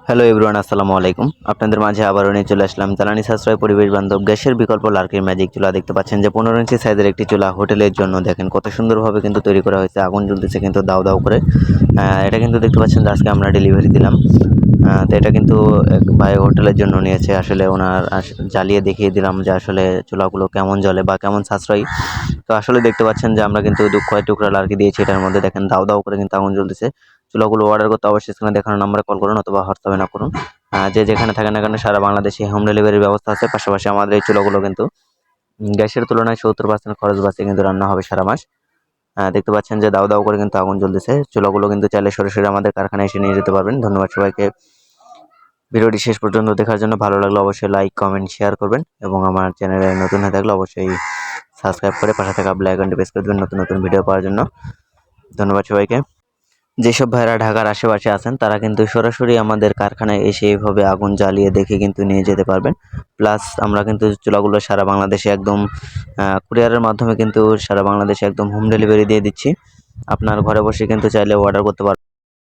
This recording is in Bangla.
হ্যালো এভরিওয়ান, আসসালামু আলাইকুম। আপনাদের মাঝে আবারও নিয়ে চলে আসলাম জ্বালানি সাশ্রয় পরিবেশ বান্ধব গ্যাসের বিকল্প লার্কির ম্যাজিক চুলা। দেখতে পাচ্ছেন যে 15 ইঞ্চি সাইজের একটি চুলা হোটেলের জন্য। দেখেন কত সুন্দরভাবে কিন্তু তৈরি করা হয়েছে, আগুন জ্বলতেছে কিন্তু দাউ দাউ করে। এটা কিন্তু দেখতে পাচ্ছেন যে আজকে আমরা ডেলিভারি দিলাম। তো এটা কিন্তু এক ভাই হোটেলের জন্য নিয়েছে। আসলে ওনার জ্বালিয়ে দেখিয়ে দিলাম যে আসলে চুলাগুলো কেমন জ্বলে বা কেমন সাশ্রয়ী। তো আসলে দেখতে পাচ্ছেন যে আমরা কিন্তু কয় টুকরা লার্কি দিয়েছি এটার মধ্যে। দেখেন দাউ দাউ করে কিন্তু আগুন জ্বলতেছে। চুলাগুলো অর্ডার করতে অবশ্যই স্ক্রিনে দেখানো নাম্বারে কল করুন অথবা হোয়াটসঅ্যাপে নক করুন। যে যেখানে থাকেন না কেন সারা বাংলাদেশে হোম ডেলিভারির ব্যবস্থা আছে। পাশাপাশি আমাদের এই চুলাগুলো কিন্তু গ্যাসের তুলনায় 70% খরচ বাঁচে কিন্তু রান্না হবে সারা মাস। দেখতে পাচ্ছেন যে দাউ দাউ করে কিন্তু আগুন জ্বলতেছে। চুলাগুলো কিন্তু চাইলে সরাসরি আমাদের কারখানায় এসে নিয়ে যেতে পারবেন। ধন্যবাদ সবাইকে ভিডিওটি শেষ পর্যন্ত দেখার জন্য। ভালো লাগলে অবশ্যই লাইক, কমেন্ট, শেয়ার করবেন এবং আমার চ্যানেলে নতুন হয়ে থাকলে অবশ্যই সাবস্ক্রাইব করে পাশে থাকা বেল আইকনটি প্রেস করে দেবেন নতুন নতুন ভিডিও পাওয়ার জন্য। ধন্যবাদ সবাইকে। যেসব ভাইরা ঢাকার আশেপাশে আছেন তারা কিন্তু সরাসরি আমাদের কারখানায় এসে এইভাবে আগুন জ্বালিয়ে দেখে কিন্তু নিয়ে যেতে পারবেন। প্লাস আমরা কিন্তু চুলাগুলো সারা বাংলাদেশে একদম কুরিয়ারের মাধ্যমে কিন্তু সারা বাংলাদেশে একদম হোম ডেলিভারি দিয়ে দিচ্ছি। আপনার ঘরে বসে কিন্তু চাইলে অর্ডার করতে পারবেন।